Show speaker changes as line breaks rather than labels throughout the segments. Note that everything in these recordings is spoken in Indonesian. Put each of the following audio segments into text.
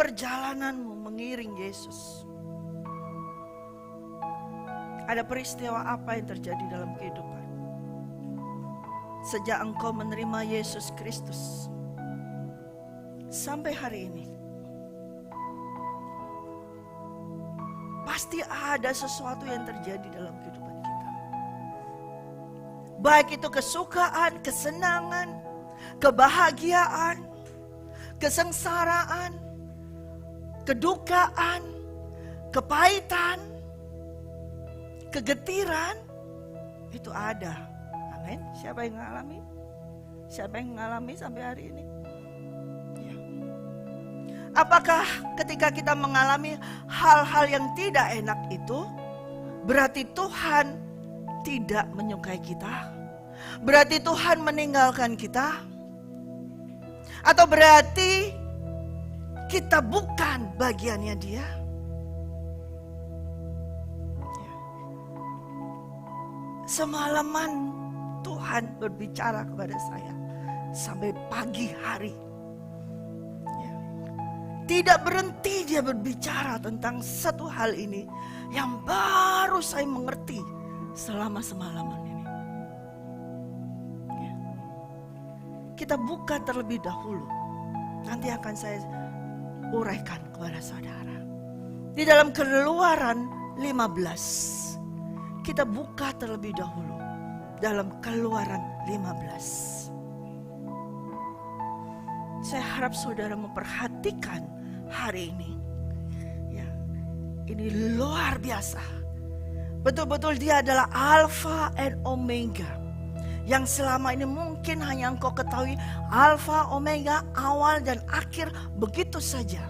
perjalananmu mengiring Yesus, ada peristiwa apa yang terjadi dalam kehidupan sejak engkau menerima Yesus Kristus sampai hari ini? Pasti ada sesuatu yang terjadi dalam kehidupan kita. Baik itu kesukaan, kesenangan, kebahagiaan, kesengsaraan, kedukaan, kepahitan, kegetiran, itu ada. Amin. Siapa yang mengalami? Siapa yang mengalami sampai hari ini? Ya. Apakah ketika kita mengalami hal-hal yang tidak enak itu berarti Tuhan tidak menyukai kita? Berarti Tuhan meninggalkan kita? Atau berarti kita bukan bagiannya Dia? Semalaman Tuhan berbicara kepada saya sampai pagi hari. Tidak berhenti Dia berbicara tentang satu hal ini yang baru saya mengerti selama semalaman ini. Kita buka terlebih dahulu. Nanti akan saya uraikan kepada saudara. Di dalam Keluaran 15. Kita buka terlebih dahulu dalam Keluaran 15. Saya harap saudara memperhatikan hari ini. Ya, ini luar biasa. Betul-betul Dia adalah Alfa and Omega. Yang selama ini mungkin hanya engkau ketahui Alfa, Omega, awal dan akhir, begitu saja.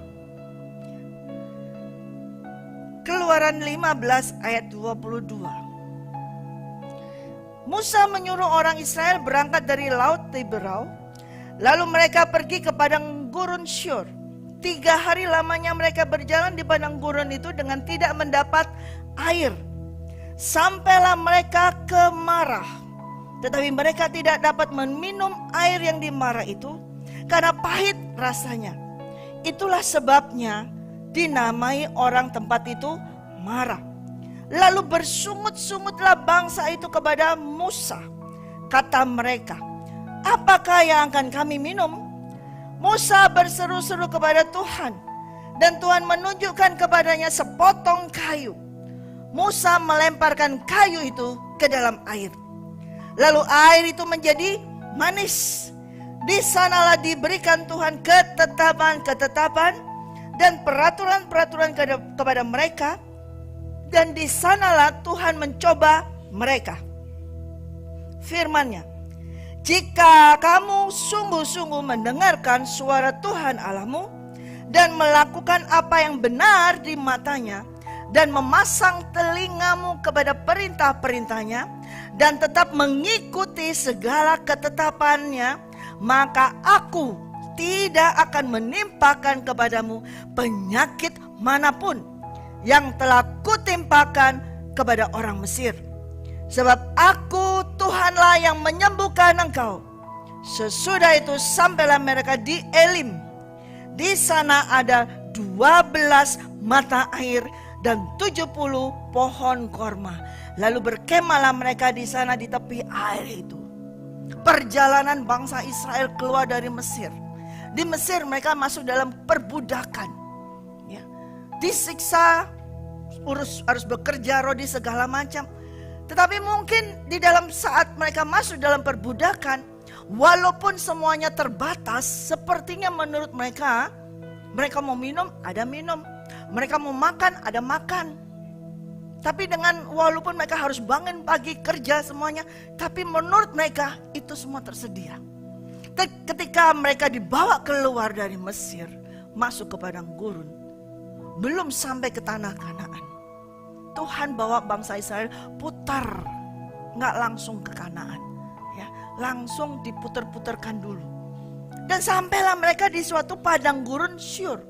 Keluaran 15 ayat 22. Musa menyuruh orang Israel berangkat dari Laut Tiberau. Lalu mereka pergi ke padang gurun Syur. 3 hari lamanya mereka berjalan di padang gurun itu dengan tidak mendapat air. Sampailah mereka ke Marah. Tetapi mereka tidak dapat meminum air yang di Marah itu karena pahit rasanya. Itulah sebabnya dinamai orang tempat itu Marah. Lalu bersungut-sungutlah bangsa itu kepada Musa. Kata mereka, apakah yang akan kami minum? Musa berseru-seru kepada Tuhan. Dan Tuhan menunjukkan kepadanya sepotong kayu. Musa melemparkan kayu itu ke dalam air. Lalu air itu menjadi manis. Di sanalah diberikan Tuhan ketetapan-ketetapan dan peraturan-peraturan kepada mereka. Dan di sanalah Tuhan mencoba mereka. Firman-Nya, jika kamu sungguh-sungguh mendengarkan suara Tuhan Allahmu dan melakukan apa yang benar di matanya dan memasang telingamu kepada perintah-perintahnya dan tetap mengikuti segala ketetapannya, maka aku tidak akan menimpakan kepadamu penyakit manapun yang telah kutimpakan kepada orang Mesir. Sebab aku Tuhanlah yang menyembuhkan engkau. Sesudah itu sampailah mereka di Elim. Di sana ada 12 mata air dan 70 pohon korma. Lalu berkemahlah mereka di sana di tepi air itu. Perjalanan bangsa Israel keluar dari Mesir. Di Mesir mereka masuk dalam perbudakan. Ya. Disiksa, harus bekerja rodi segala macam. Tetapi mungkin di dalam saat mereka masuk dalam perbudakan, walaupun semuanya terbatas, sepertinya menurut mereka mau minum, ada minum. Mereka mau makan, ada makan. Tapi walaupun mereka harus bangun pagi, kerja semuanya, tapi menurut mereka itu semua tersedia. Ketika mereka dibawa keluar dari Mesir, masuk ke padang gurun, belum sampai ke tanah Kanaan, Tuhan bawa bangsa Israel putar, nggak langsung ke Kanaan, ya, langsung diputar-putarkan dulu. Dan sampailah mereka di suatu padang gurun Syur,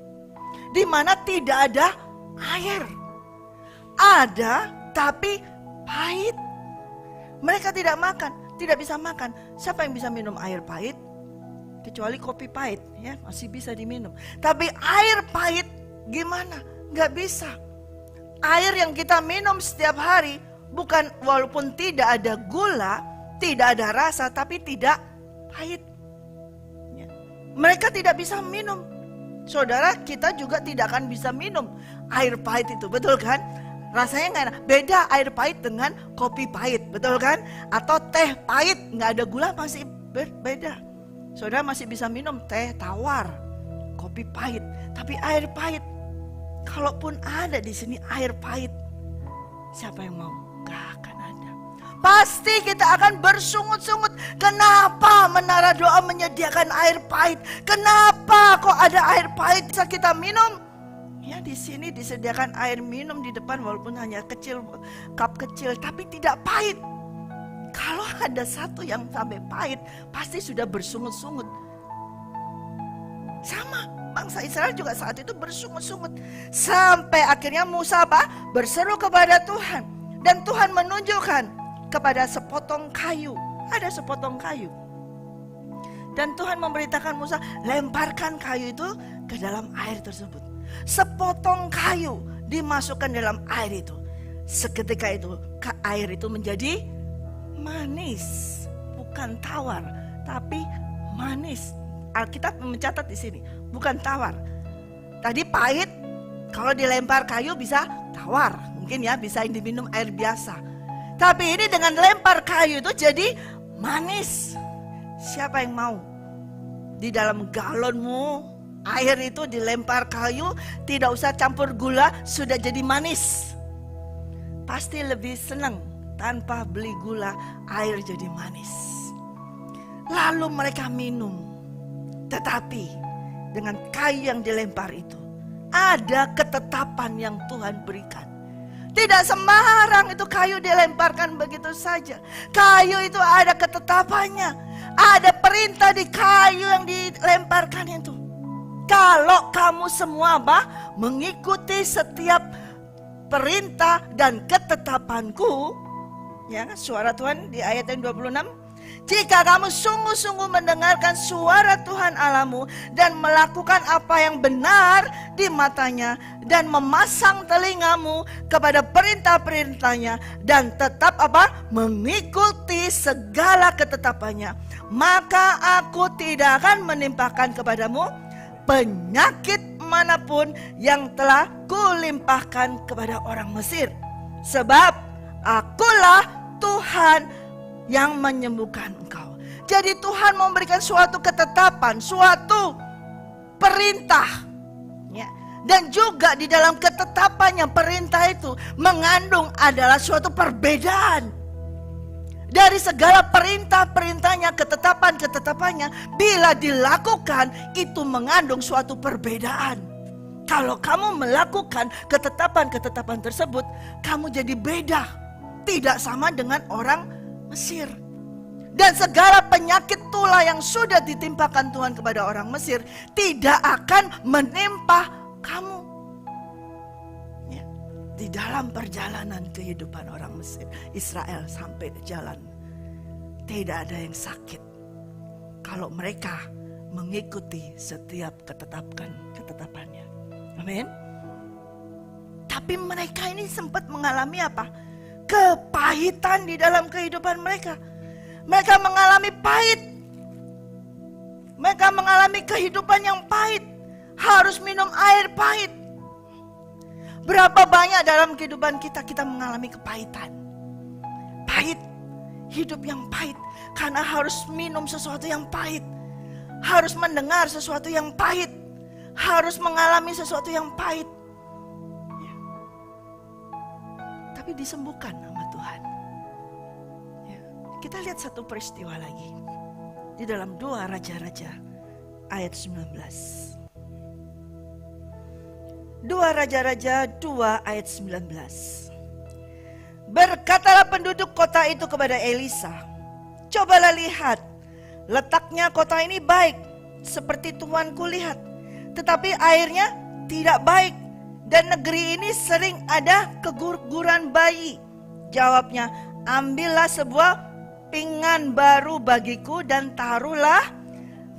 di mana tidak ada air. Ada, tapi pahit. Mereka tidak bisa makan. Siapa yang bisa minum air pahit? Kecuali kopi pahit, ya masih bisa diminum. Tapi air pahit gimana? Gak bisa. Air yang kita minum setiap hari bukan, walaupun tidak ada gula, tidak ada rasa, tapi tidak pahit. Ya. Mereka tidak bisa minum. Saudara, kita juga tidak akan bisa minum air pahit itu, betul kan? Rasanya nggak enak. Beda air pahit dengan kopi pahit, betul kan? Atau teh pahit, nggak ada gula, masih beda. Saudara masih bisa minum teh tawar, kopi pahit, tapi air pahit. Kalaupun ada di sini air pahit, siapa yang mau? Gak akan ada. Pasti kita akan bersungut-sungut. Kenapa Menara Doa menyediakan air pahit? Kenapa kok ada air pahit bisa kita minum? Ya, di sini disediakan air minum di depan, walaupun hanya kecil, cup kecil, tapi tidak pahit. Kalau ada satu yang sampai pahit, pasti sudah bersungut-sungut. Sama, bangsa Israel juga saat itu bersungut-sungut. Sampai akhirnya Musa berseru kepada Tuhan. Dan Tuhan menunjukkan kepada sepotong kayu. Ada sepotong kayu. Dan Tuhan memberitakan Musa, lemparkan kayu itu ke dalam air tersebut. Sepotong kayu dimasukkan dalam air itu. Seketika itu air itu menjadi manis, bukan tawar, tapi manis. Alkitab mencatat di sini, bukan tawar. Tadi pahit, kalau dilempar kayu bisa tawar, mungkin ya bisa diminum air biasa. Tapi ini dengan lempar kayu itu jadi manis. Siapa yang mau? Di dalam galonmu air itu dilempar kayu, tidak usah campur gula, sudah jadi manis. Pasti lebih senang tanpa beli gula, air jadi manis. Lalu mereka minum. Tetapi dengan kayu yang dilempar itu, ada ketetapan yang Tuhan berikan. Tidak sembarang itu kayu dilemparkan begitu saja. Kayu itu ada ketetapannya. Ada perintah di kayu yang dilemparkan itu. Kalau kamu semua mengikuti setiap perintah dan ketetapanku, ya, suara Tuhan di ayat yang 26. Jika kamu sungguh-sungguh mendengarkan suara Tuhan Allahmu dan melakukan apa yang benar di matanya dan memasang telingamu kepada perintah-perintahnya dan tetap mengikuti segala ketetapannya, maka aku tidak akan menimpakan kepadamu penyakit manapun yang telah kulimpahkan kepada orang Mesir. Sebab akulah Tuhan yang menyembuhkan engkau. Jadi Tuhan memberikan suatu ketetapan, suatu perintah, ya. Dan juga di dalam ketetapannya, perintah itu mengandung adalah suatu perbedaan. Dari segala perintah-perintahnya, ketetapan-ketetapannya, bila dilakukan itu mengandung suatu perbedaan. Kalau kamu melakukan ketetapan-ketetapan tersebut, kamu jadi beda, tidak sama dengan orang Mesir. Dan segala penyakit tulah yang sudah ditimpakan Tuhan kepada orang Mesir tidak akan menimpa kamu. Ya, di dalam perjalanan kehidupan orang Mesir, Israel sampai jalan, tidak ada yang sakit kalau mereka mengikuti setiap ketetapannya. Amin. Tapi mereka ini sempat mengalami kepahitan di dalam kehidupan mereka. Mereka mengalami pahit. Mereka mengalami kehidupan yang pahit. Harus minum air pahit. Berapa banyak dalam kehidupan kita mengalami kepahitan. Pahit. Hidup yang pahit. Karena harus minum sesuatu yang pahit. Harus mendengar sesuatu yang pahit. Harus mengalami sesuatu yang pahit. Tapi disembuhkan sama Tuhan. Ya. Kita lihat satu peristiwa lagi di dalam 2 Raja-Raja ayat 19. 2 Raja-Raja 2 ayat 19. Berkatalah penduduk kota itu kepada Elisa, cobalah lihat, letaknya kota ini baik seperti tuanku lihat, tetapi airnya tidak baik. Dan negeri ini sering ada keguguran bayi. Jawabnya, ambillah sebuah pinggan baru bagiku dan taruhlah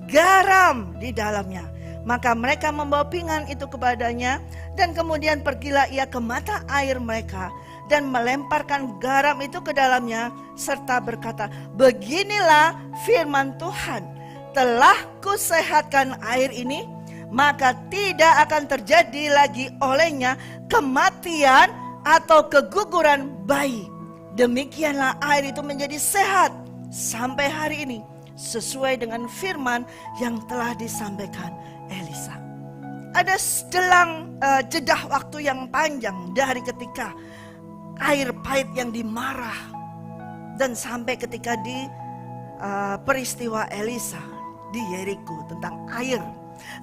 garam di dalamnya. Maka mereka membawa pinggan itu kepadanya, dan kemudian pergilah ia ke mata air mereka dan melemparkan garam itu ke dalamnya, serta berkata, beginilah firman Tuhan, telah kusehatkan air ini, maka tidak akan terjadi lagi olehnya kematian atau keguguran bayi. Demikianlah air itu menjadi sehat sampai hari ini, sesuai dengan firman yang telah disampaikan Elisa. Ada jeda waktu yang panjang dari ketika air pahit yang dimarah dan sampai ketika di peristiwa Elisa di Yeriko tentang air.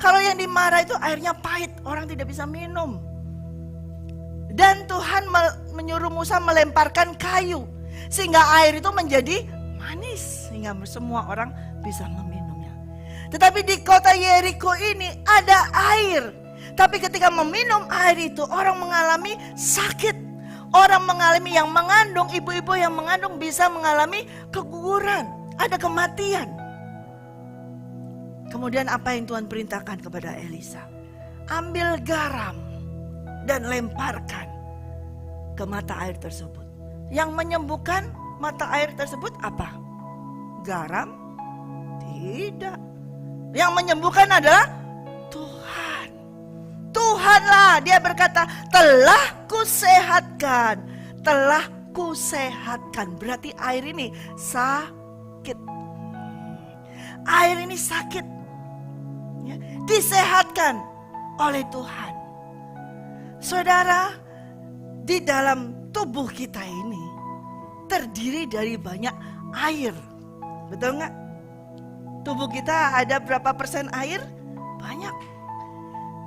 Kalau yang dimarah itu airnya pahit, orang tidak bisa minum. Dan Tuhan menyuruh Musa melemparkan kayu sehingga air itu menjadi manis, sehingga semua orang bisa meminumnya. Tetapi di kota Yeriko ini ada air, tapi ketika meminum air itu orang mengalami sakit. Orang mengalami, yang mengandung, ibu-ibu yang mengandung bisa mengalami keguguran, ada kematian. Kemudian apa yang Tuhan perintahkan kepada Elisa? Ambil garam dan lemparkan ke mata air tersebut. Yang menyembuhkan mata air tersebut apa? Garam? Tidak. Yang menyembuhkan adalah Tuhan. Tuhanlah, dia berkata, telah kusehatkan. Telah kusehatkan. Berarti air ini sakit. Air ini sakit. Ya, disehatkan oleh Tuhan. Saudara, di dalam tubuh kita ini terdiri dari banyak air. Betul nggak? Tubuh kita ada berapa persen air? Banyak.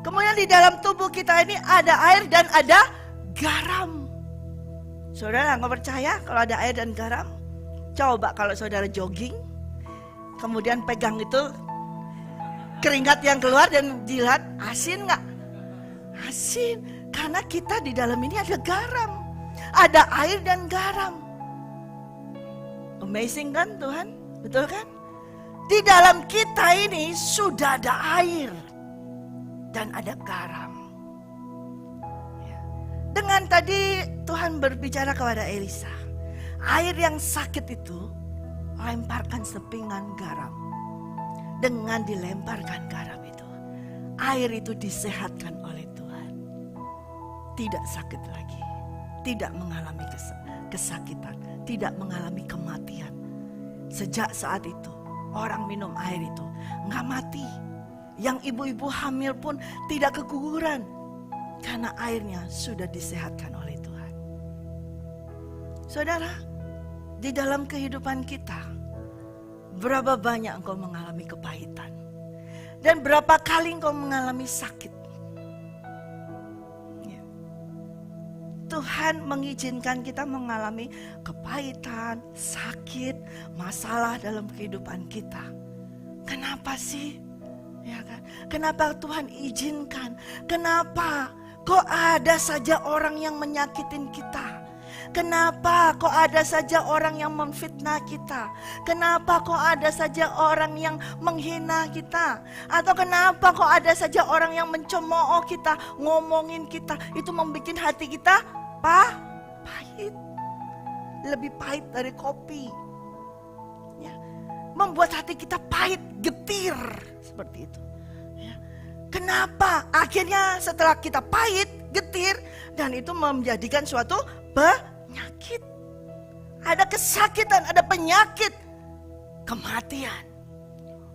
Kemudian di dalam tubuh kita ini ada air dan ada garam. Saudara nggak percaya kalau ada air dan garam? Coba kalau saudara jogging, kemudian pegang itu keringat yang keluar dan dilihat, asin nggak? Asin, karena kita di dalam ini ada garam, ada air dan garam. Amazing kan Tuhan? Betul kan? Di dalam kita ini sudah ada air dan ada garam. Dengan tadi Tuhan berbicara kepada Elisa, air yang sakit itu lemparkan sepinggan garam. Dengan dilemparkan garam itu, air itu disehatkan oleh Tuhan. Tidak sakit lagi, tidak mengalami kesakitan, tidak mengalami kematian. Sejak saat itu orang minum air itu nggak mati. Yang ibu-ibu hamil pun tidak keguguran, karena airnya sudah disehatkan oleh Tuhan. Saudara, di dalam kehidupan kita, berapa banyak engkau mengalami kepahitan, dan berapa kali engkau mengalami sakit. Ya. Tuhan mengizinkan kita mengalami kepahitan, sakit, masalah dalam kehidupan kita. Kenapa sih? Ya kan? Kenapa Tuhan izinkan? Kenapa kok ada saja orang yang menyakitin kita? Kenapa kok ada saja orang yang memfitnah kita? Kenapa kok ada saja orang yang menghina kita? Atau kenapa kok ada saja orang yang mencemooh kita, ngomongin kita? Itu membuat hati kita pahit. Lebih pahit dari kopi. Ya. Membuat hati kita pahit, getir. Seperti itu. Ya. Kenapa? Akhirnya setelah kita pahit, getir, dan itu menjadikan suatu penyakit. Ada kesakitan, ada penyakit, kematian,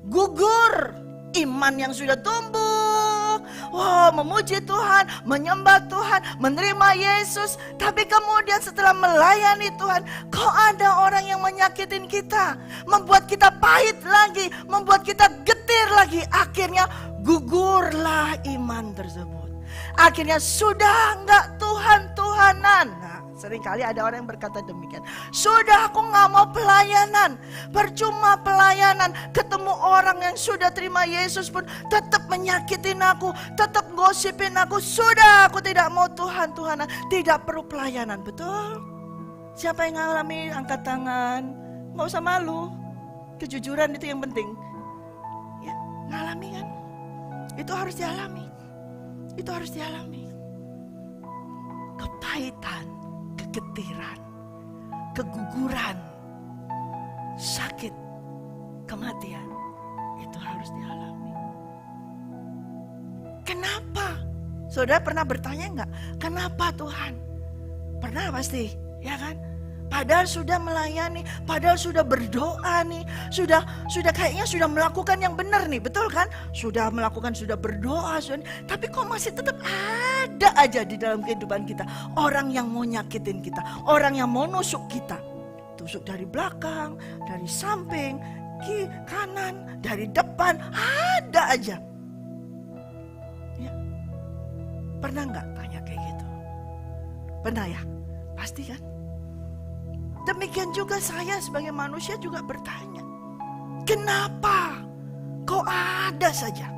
gugur iman yang sudah tumbuh. Wow, memuji Tuhan, menyembah Tuhan, menerima Yesus. Tapi kemudian setelah melayani Tuhan, kok ada orang yang menyakitin kita, membuat kita pahit lagi, membuat kita getir lagi. Akhirnya gugurlah iman tersebut. Akhirnya sudah enggak Tuhan-Tuhanan. Nah, seringkali ada orang yang berkata demikian. Sudah, aku gak mau pelayanan. Percuma pelayanan. Ketemu orang yang sudah terima Yesus pun tetap menyakitin aku, tetap gosipin aku. Sudah, aku tidak mau Tuhan-Tuhanan. Tidak perlu pelayanan, betul? Siapa yang ngalami, angkat tangan. Gak usah malu. Kejujuran itu yang penting. Ya. Ngalami kan? Itu harus dialami. Itu harus dialami. Kepahitan, kegetiran, keguguran, sakit, kematian, itu harus dialami. Kenapa? Saudara pernah bertanya enggak? Kenapa Tuhan? Pernah pasti, ya kan? Padahal sudah melayani, padahal sudah berdoa nih, sudah kayaknya sudah melakukan yang benar nih, betul kan? Sudah melakukan, sudah berdoa, tapi kok masih tetap ada aja di dalam kehidupan kita orang yang mau nyakitin kita, orang yang mau nusuk kita. Tusuk dari belakang, dari samping, kiri, kanan, dari depan, ada aja. Ya. Pernah nggak tanya kayak gitu? Pernah ya? Pasti kan? Demikian juga saya sebagai manusia juga bertanya, kenapa kok ada saja?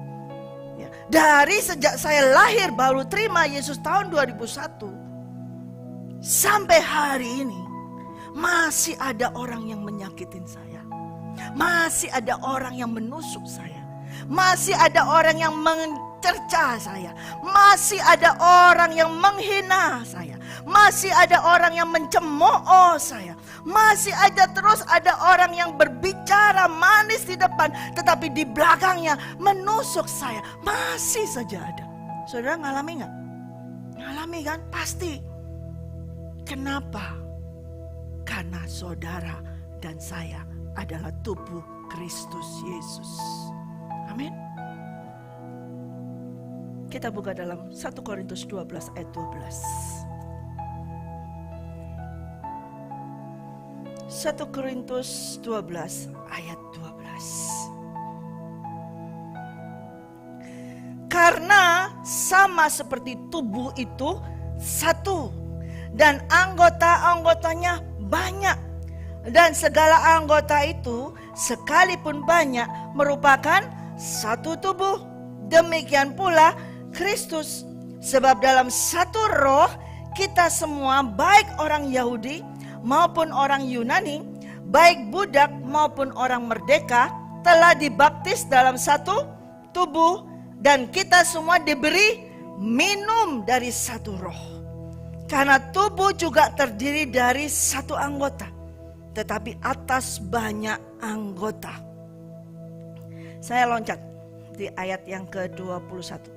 Ya, dari sejak saya lahir baru terima Yesus tahun 2001 sampai hari ini masih ada orang yang menyakitin saya, masih ada orang yang menusuk saya, masih ada orang yang mencerca saya, masih ada orang yang menghina saya, masih ada orang yang mencemooh saya, masih ada terus ada orang yang berbicara manis di depan tetapi di belakangnya menusuk saya, masih saja ada. Saudara ngalami nggak? Ngalami kan? Pasti. Kenapa? Karena saudara dan saya adalah tubuh Kristus Yesus. Amin. Kita buka dalam 1 Korintus 12 ayat 12. 1 Korintus 12 ayat 12. Karena sama seperti tubuh itu satu dan anggota-anggotanya banyak, dan segala anggota itu sekalipun banyak merupakan satu tubuh. Demikian pula Kristus, sebab dalam satu roh kita semua, baik orang Yahudi maupun orang Yunani, baik budak maupun orang merdeka, telah dibaptis dalam satu tubuh, dan kita semua diberi minum dari satu roh. Karena tubuh juga terdiri dari satu anggota, tetapi atas banyak anggota. Saya loncat di ayat yang ke-21.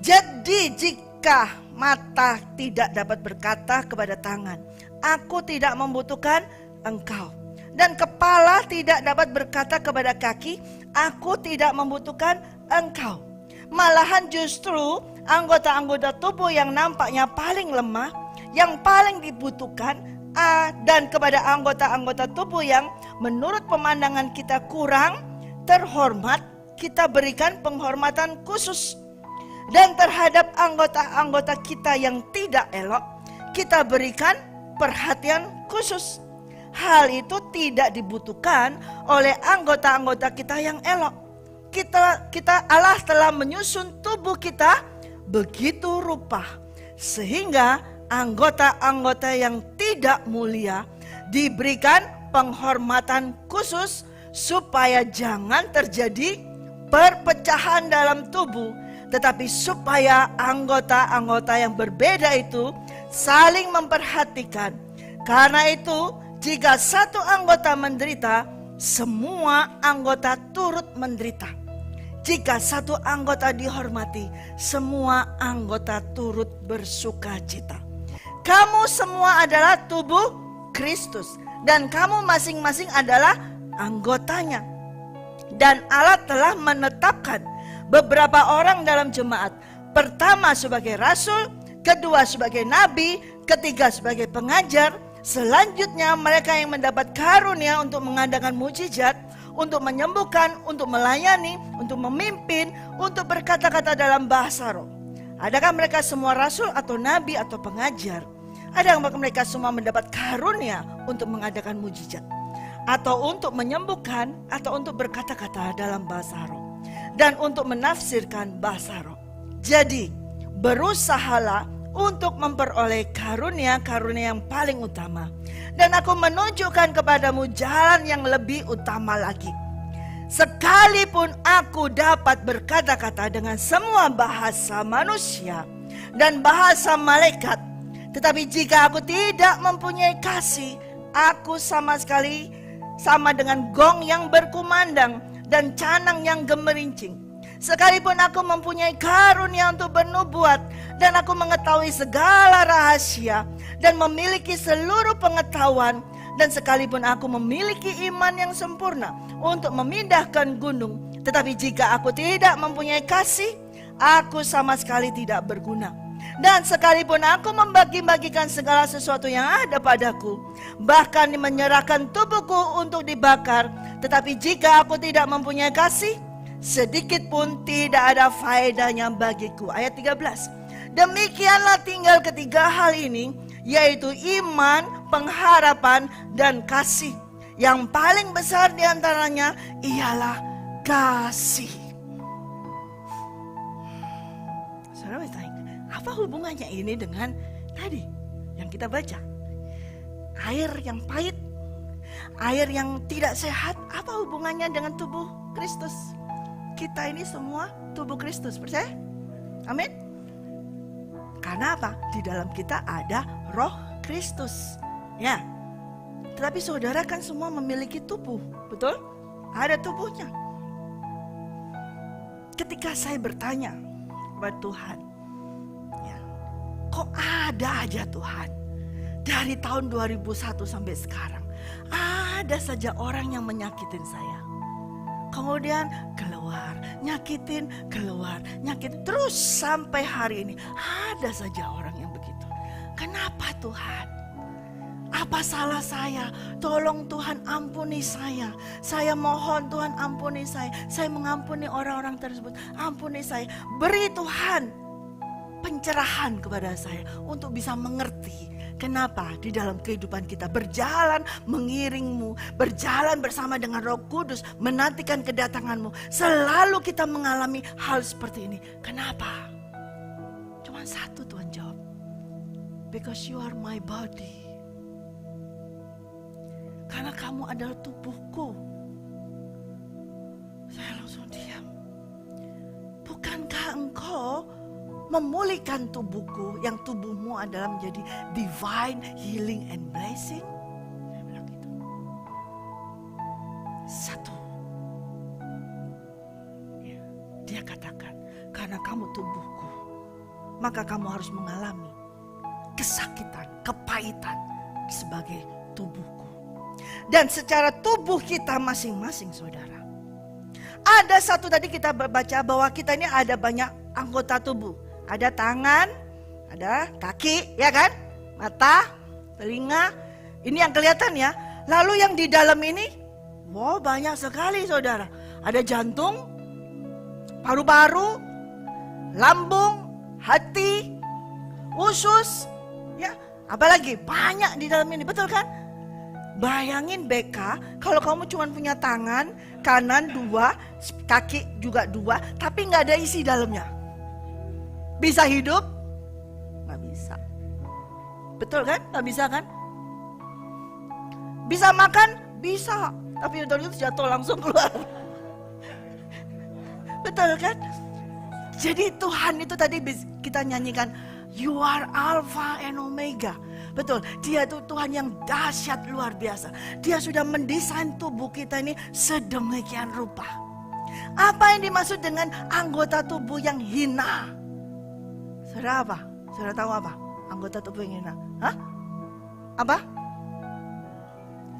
Jadi jika mata tidak dapat berkata kepada tangan, aku tidak membutuhkan engkau, dan kepala tidak dapat berkata kepada kaki, aku tidak membutuhkan engkau, malahan justru anggota-anggota tubuh yang nampaknya paling lemah, yang paling dibutuhkan, dan kepada anggota-anggota tubuh yang menurut pemandangan kita kurang terhormat, kita berikan penghormatan khusus. Dan terhadap anggota-anggota kita yang tidak elok, kita berikan perhatian khusus. Hal itu tidak dibutuhkan oleh anggota-anggota kita yang elok. Allah telah menyusun tubuh kita begitu rupa, sehingga anggota-anggota yang tidak mulia diberikan penghormatan khusus, supaya jangan terjadi perpecahan dalam tubuh, tetapi supaya anggota-anggota yang berbeda itu saling memperhatikan. Karena itu, jika satu anggota menderita, semua anggota turut menderita. Jika satu anggota dihormati, semua anggota turut bersukacita. Kamu semua adalah tubuh Kristus, dan kamu masing-masing adalah anggotanya. Dan Allah telah menetapkan beberapa orang dalam jemaat. Pertama sebagai rasul, kedua sebagai nabi, ketiga sebagai pengajar. Selanjutnya mereka yang mendapat karunia untuk mengadakan mujizat, untuk menyembuhkan, untuk melayani, untuk memimpin, untuk berkata-kata dalam bahasa roh. Adakah mereka semua rasul atau nabi atau pengajar? Adakah mereka semua mendapat karunia untuk mengadakan mujizat, atau untuk menyembuhkan, atau untuk berkata-kata dalam bahasa roh, dan untuk menafsirkan bahasa roh? Jadi berusahalah untuk memperoleh karunia-karunia yang paling utama. Dan aku menunjukkan kepadamu jalan yang lebih utama lagi. Sekalipun aku dapat berkata-kata dengan semua bahasa manusia dan bahasa malaikat, tetapi jika aku tidak mempunyai kasih, aku sama sekali sama dengan gong yang berkumandang dan canang yang gemerincing. Sekalipun aku mempunyai karunia untuk bernubuat dan aku mengetahui segala rahasia dan memiliki seluruh pengetahuan, dan sekalipun aku memiliki iman yang sempurna untuk memindahkan gunung, tetapi jika aku tidak mempunyai kasih, aku sama sekali tidak berguna. Dan sekalipun aku membagi-bagikan segala sesuatu yang ada padaku, bahkan menyerahkan tubuhku untuk dibakar, tetapi jika aku tidak mempunyai kasih, sedikit pun tidak ada faedahnya bagiku. Ayat 13. Demikianlah tinggal ketiga hal ini, yaitu iman, pengharapan, dan kasih. Yang paling besar diantaranya ialah kasih. Saudara bertanya, apa hubungannya ini dengan tadi yang kita baca? Air yang pahit, air yang tidak sehat, apa hubungannya dengan tubuh Kristus? Kita ini semua tubuh Kristus, percaya? Amin. Karena apa? Di dalam kita ada roh Kristus. Ya. Tetapi saudara kan semua memiliki tubuh, betul? Ada tubuhnya. Ketika saya bertanya kepada Tuhan, ya, kok ada aja Tuhan? Dari tahun 2001 sampai sekarang, ada saja orang yang menyakitin saya. Kemudian keluar, nyakitin, keluar, nyakitin. Terus sampai hari ini ada saja orang yang begitu. Kenapa Tuhan? Apa salah saya? Tolong Tuhan ampuni saya. Saya mohon Tuhan ampuni saya. Saya mengampuni orang-orang tersebut. Ampuni saya. Beri Tuhan pencerahan kepada saya untuk bisa mengerti. Kenapa di dalam kehidupan kita berjalan mengiringmu, berjalan bersama dengan Roh Kudus, menantikan kedatanganmu. Selalu kita mengalami hal seperti ini. Kenapa? Cuma satu Tuhan jawab. Because you are my body. Karena kamu adalah tubuhku. Saya langsung diam. Bukankah engkau memulihkan tubuhku, yang tubuhmu adalah menjadi divine healing and blessing? Saya bilang gitu. Satu. Ya, dia katakan, karena kamu tubuhku, maka kamu harus mengalami kesakitan, kepahitan sebagai tubuhku. Dan secara tubuh kita masing-masing, saudara. Ada satu tadi kita baca bahwa kita ini ada banyak anggota tubuh. Ada tangan, ada kaki, ya kan? Mata, telinga, ini yang kelihatan ya. Lalu yang di dalam ini, wow banyak sekali saudara. Ada jantung, paru-paru, lambung, hati, usus, ya. Apalagi banyak di dalam ini, betul kan? Bayangin BK, kalau kamu cuma punya tangan, kanan 2, kaki juga 2, tapi gak ada isi dalamnya. Bisa hidup? Gak bisa. Betul kan? Gak bisa kan? Bisa makan? Bisa. Tapi udah itu jatuh langsung keluar. Betul kan? Jadi Tuhan itu tadi kita nyanyikan, You are Alpha and Omega. Betul, dia itu Tuhan yang dahsyat luar biasa. Dia sudah mendesain tubuh kita ini sedemikian rupa. Apa yang dimaksud dengan anggota tubuh yang hina? Saudara apa? Saudara tahu apa? Anggota tubuh yang hina? Hah? Apa?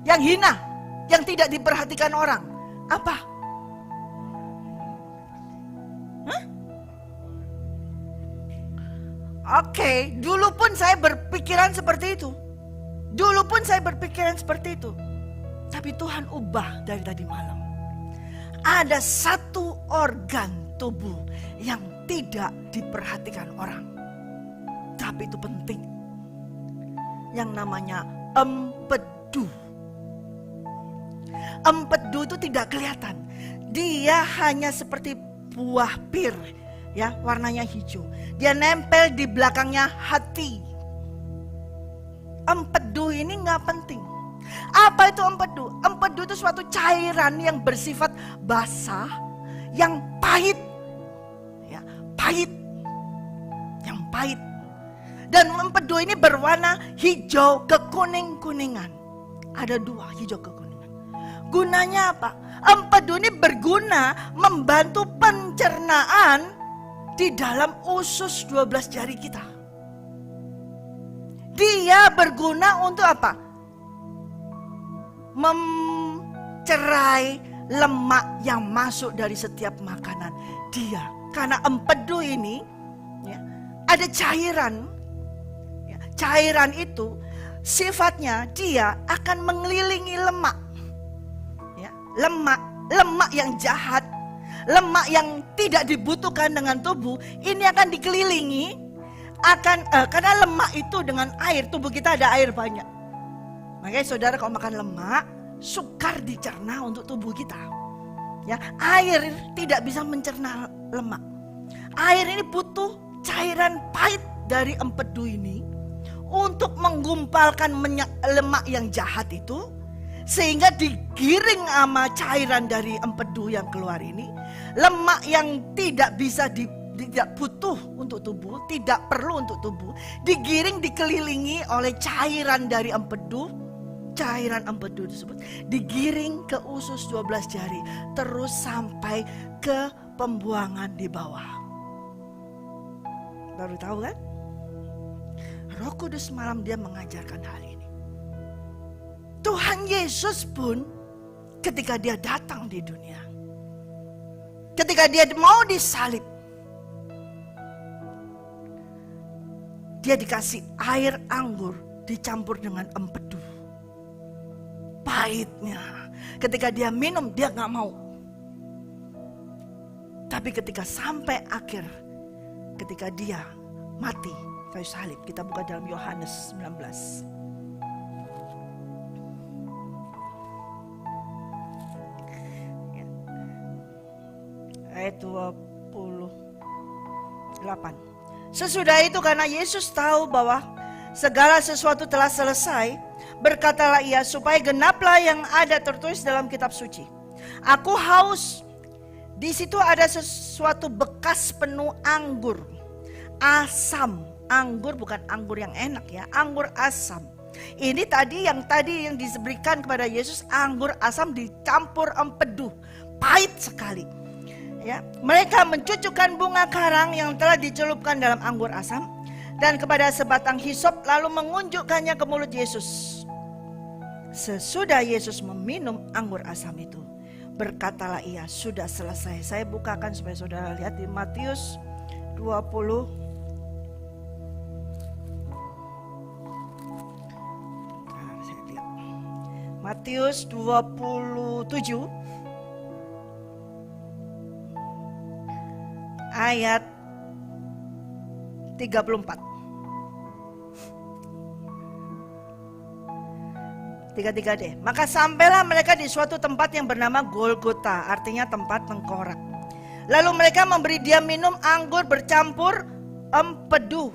Yang hina, yang tidak diperhatikan orang. Apa? Hah? Oke, dulu pun saya berpikiran seperti itu. Dulu pun saya berpikiran seperti itu. Tapi Tuhan ubah dari tadi malam. Ada satu organ tubuh yang tidak diperhatikan orang. Tapi itu penting. Yang namanya empedu. Empedu itu tidak kelihatan. Dia hanya seperti buah pir. Ya, warnanya hijau. Dia nempel di belakangnya hati. Empedu ini gak penting. Apa itu empedu? Empedu itu suatu cairan yang bersifat basah, yang pahit. Ya, pahit. Yang pahit. Dan empedu ini berwarna hijau kekuning-kuningan. Ada dua, hijau kekuningan. Gunanya apa? Empedu ini berguna membantu pencernaan di dalam usus 12 jari kita. Dia berguna untuk apa? Mencerai lemak yang masuk dari setiap makanan. Dia, karena empedu ini ya, ada cairan. Ya, cairan itu sifatnya dia akan mengelilingi lemak. Ya, lemak yang jahat, lemak yang tidak dibutuhkan dengan tubuh, ini akan dikelilingi, karena lemak itu dengan air, tubuh kita ada air banyak. Makanya saudara kalau makan lemak, sukar dicerna untuk tubuh kita. Ya, air tidak bisa mencerna lemak. Air ini butuh cairan pahit dari empedu ini untuk menggumpalkan lemak yang jahat itu, sehingga digiring sama cairan dari empedu yang keluar ini. Lemak yang tidak bisa tidak butuh untuk tubuh, tidak perlu untuk tubuh, digiring, dikelilingi oleh cairan dari empedu. Cairan empedu tersebut digiring ke usus 12 jari, terus sampai ke pembuangan di bawah. Baru tahu kan? Roh Kudus malam dia mengajarkan hal ini. Tuhan Yesus pun ketika dia datang di dunia, ketika dia mau disalib, dia dikasih air anggur dicampur dengan empedu. Pahitnya, ketika dia minum dia gak mau. Tapi ketika sampai akhir, ketika dia mati kayu salib, kita buka dalam Yohanes 19. Ayat 28. Sesudah itu karena Yesus tahu bahwa segala sesuatu telah selesai, berkatalah ia, supaya genaplah yang ada tertulis dalam kitab suci. Aku haus. Di situ ada sesuatu bekas penuh anggur, asam. Anggur bukan anggur yang enak ya, anggur asam. Ini tadi yang diberikan kepada Yesus, anggur asam dicampur empedu, pahit sekali. Ya, mereka mencucukkan bunga karang yang telah dicelupkan dalam anggur asam dan kepada sebatang hisop, lalu mengunjukkannya ke mulut Yesus. Sesudah Yesus meminum anggur asam itu, berkatalah ia, sudah selesai. Saya bukakan supaya saudara lihat di Matius 20. Matius 27 ayat 34. 33 deh. Maka sampailah mereka di suatu tempat yang bernama Golgota, artinya tempat tengkorak. Lalu mereka memberi dia minum anggur bercampur empedu.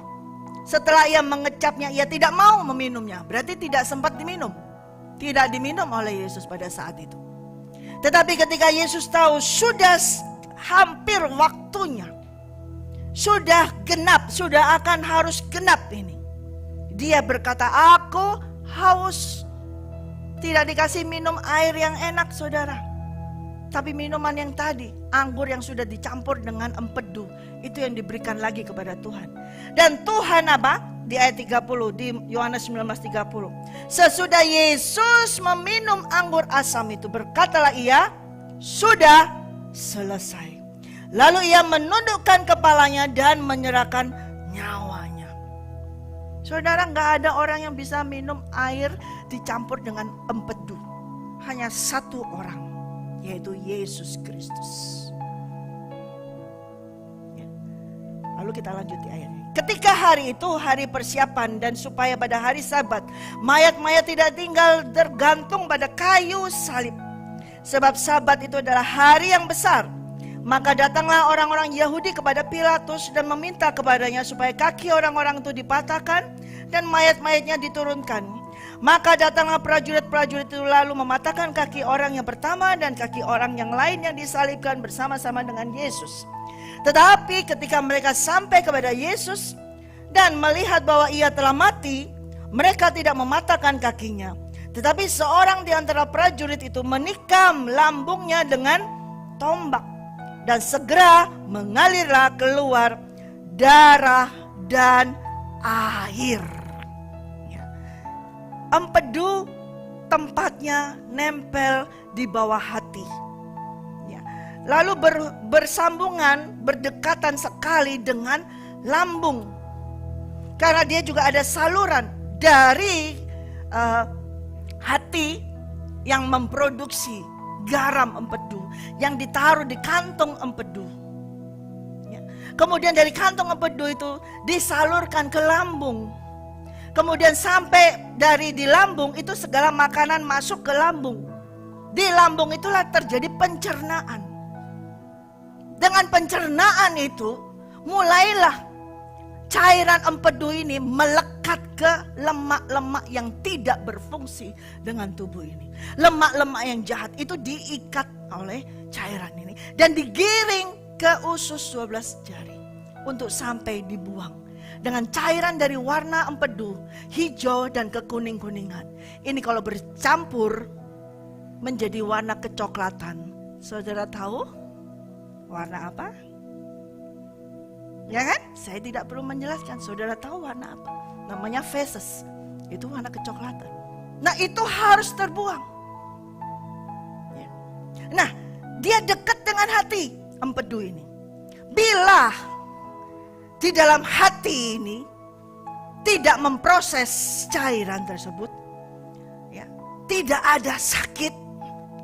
Setelah ia mengecapnya, ia tidak mau meminumnya. Berarti tidak sempat diminum. Tidak diminum oleh Yesus pada saat itu. Tetapi ketika Yesus tahu sudah hampir waktunya, sudah genap, sudah akan harus genap ini, dia berkata, aku haus. Tidak dikasih minum air yang enak saudara, tapi minuman yang tadi, anggur yang sudah dicampur dengan empedu, itu yang diberikan lagi kepada Tuhan. Dan Tuhan apa? Di ayat 30 di Yohanes 19:30. Sesudah Yesus meminum anggur asam itu, berkatalah ia, sudah selesai. Lalu ia menundukkan kepalanya dan menyerahkan nyawanya. Saudara, gak ada orang yang bisa minum air dicampur dengan empedu. Hanya satu orang, yaitu Yesus Kristus. Ya. Lalu kita lanjut di ayatnya. Ketika hari itu hari persiapan dan supaya pada hari Sabat mayat-mayat tidak tinggal tergantung pada kayu salib. Sebab Sabat itu adalah hari yang besar. Maka datanglah orang-orang Yahudi kepada Pilatus dan meminta kepadanya supaya kaki orang-orang itu dipatahkan dan mayat-mayatnya diturunkan. Maka datanglah prajurit-prajurit itu lalu mematahkan kaki orang yang pertama dan kaki orang yang lain yang disalibkan bersama-sama dengan Yesus. Tetapi ketika mereka sampai kepada Yesus dan melihat bahwa ia telah mati, mereka tidak mematahkan kakinya. Tetapi seorang di antara prajurit itu menikam lambungnya dengan tombak, dan segera mengalirlah keluar darah dan air. Empedu tempatnya nempel di bawah hati. Lalu bersambungan, berdekatan sekali dengan lambung. Karena dia juga ada saluran dari hati yang memproduksi garam empedu yang ditaruh di kantong empedu. Kemudian dari kantong empedu itu disalurkan ke lambung. Kemudian sampai dari di lambung itu segala makanan masuk ke lambung. Di lambung itulah terjadi pencernaan. Dengan pencernaan itu mulailah cairan empedu ini melekat ke lemak-lemak yang tidak berfungsi dengan tubuh ini. Lemak-lemak yang jahat itu diikat oleh cairan ini dan digiring ke usus 12 jari untuk sampai dibuang. Dengan cairan dari warna empedu, hijau dan kekuning-kuningan. Ini kalau bercampur menjadi warna kecoklatan. Saudara tahu warna apa? Ya kan? Saya tidak perlu menjelaskan. Saudara tahu warna apa? Namanya feses. Itu warna kecoklatan. Nah, itu harus terbuang. Ya. Nah, dia dekat dengan hati empedu ini. Bila di dalam hati ini tidak memproses cairan tersebut, ya, tidak ada sakit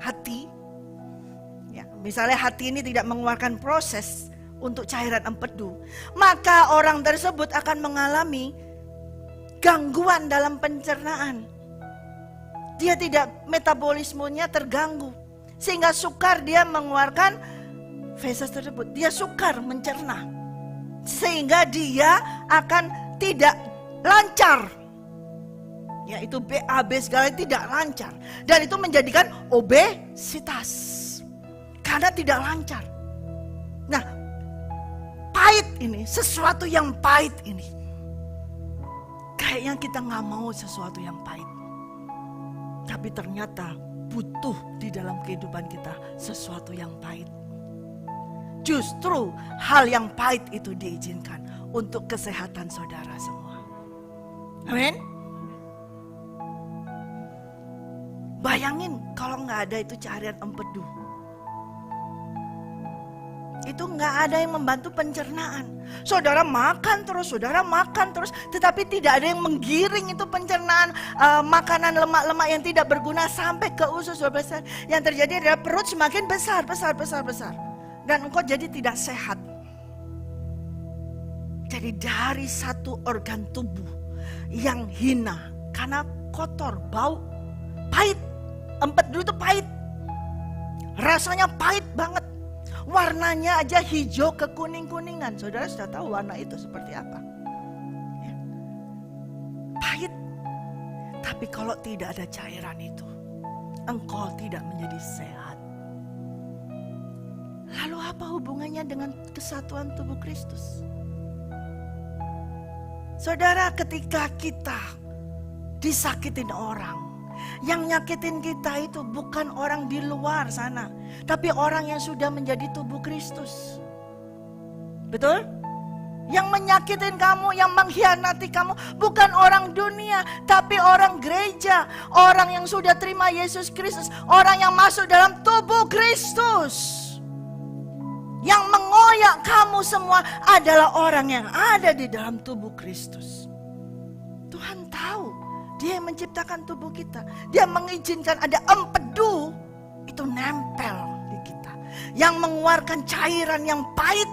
hati. Ya, misalnya hati ini tidak mengeluarkan proses untuk cairan empedu, maka orang tersebut akan mengalami gangguan dalam pencernaan. Dia tidak, metabolismenya terganggu, sehingga sukar dia mengeluarkan feses tersebut. Dia sukar mencerna, sehingga dia akan tidak lancar. Yaitu BAB segala tidak lancar. Dan itu menjadikan obesitas. Karena tidak lancar. Nah, pahit ini, sesuatu yang pahit ini. Kayaknya kita gak mau sesuatu yang pahit. Tapi ternyata butuh di dalam kehidupan kita sesuatu yang pahit. Justru hal yang pahit itu diizinkan untuk kesehatan saudara semua. Amin. Bayangin kalau nggak ada itu cairan empedu, itu nggak ada yang membantu pencernaan. Saudara makan terus, tetapi tidak ada yang menggiring itu pencernaan makanan lemak-lemak yang tidak berguna sampai ke usus 12. Yang terjadi adalah perut semakin besar. Dan engkau jadi tidak sehat. Jadi dari satu organ tubuh yang hina karena kotor, bau, pahit. Empedu itu pahit. Rasanya pahit banget. Warnanya aja hijau kekuning-kuningan. Saudara sudah tahu warna itu seperti apa. Ya. Pahit. Tapi kalau tidak ada cairan itu, engkau tidak menjadi sehat. Lalu apa hubungannya dengan kesatuan tubuh Kristus? Saudara, ketika kita disakitin orang, yang nyakitin kita itu bukan orang di luar sana, tapi orang yang sudah menjadi tubuh Kristus. Betul? Yang menyakitin kamu, yang mengkhianati kamu bukan orang dunia, tapi orang gereja, orang yang sudah terima Yesus Kristus, orang yang masuk dalam tubuh Kristus. Yang mengoyak kamu semua adalah orang yang ada di dalam tubuh Kristus. Tuhan tahu, Dia yang menciptakan tubuh kita. Dia mengizinkan ada empedu itu nempel di kita, yang mengeluarkan cairan yang pahit.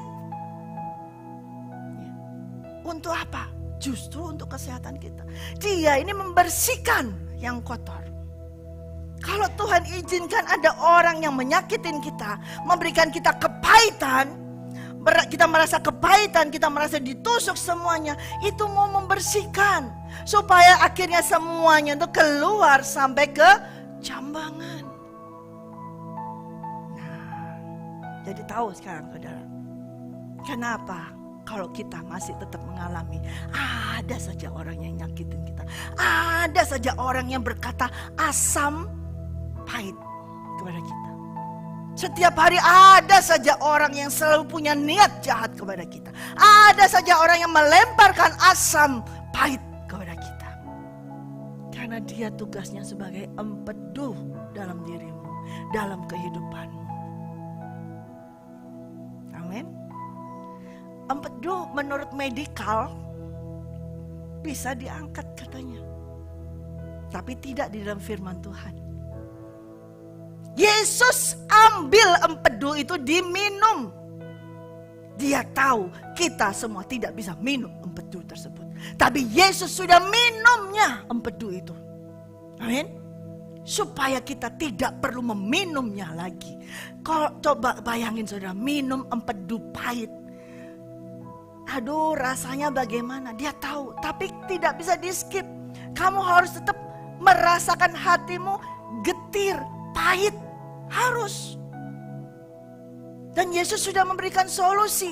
Untuk apa? Justru untuk kesehatan kita. Dia ini membersihkan yang kotor. Kalau Tuhan izinkan ada orang yang menyakitin kita, memberikan kita kepahitan, kita merasa kepahitan, kita merasa ditusuk semuanya, itu mau membersihkan, supaya akhirnya semuanya itu keluar sampai ke jambangan. Nah, jadi tahu sekarang saudara, kenapa kalau kita masih tetap mengalami, ada saja orang yang nyakitin kita, ada saja orang yang berkata asam pahit kepada kita. Setiap hari ada saja orang yang selalu punya niat jahat kepada kita. Ada saja orang yang melemparkan asam pahit kepada kita. Karena dia tugasnya sebagai empedu dalam dirimu, dalam kehidupanmu. Amin. Empedu menurut medikal bisa diangkat katanya. Tapi tidak di dalam firman Tuhan. Yesus ambil empedu itu diminum. Dia tahu kita semua tidak bisa minum empedu tersebut. Tapi Yesus sudah minumnya empedu itu. Amin. Supaya kita tidak perlu meminumnya lagi. Kalau coba bayangin saudara, minum empedu pahit. Aduh, rasanya bagaimana? Dia tahu, tapi tidak bisa di skip. Kamu harus tetap merasakan hatimu getir, pahit. Harus. Dan Yesus sudah memberikan solusi.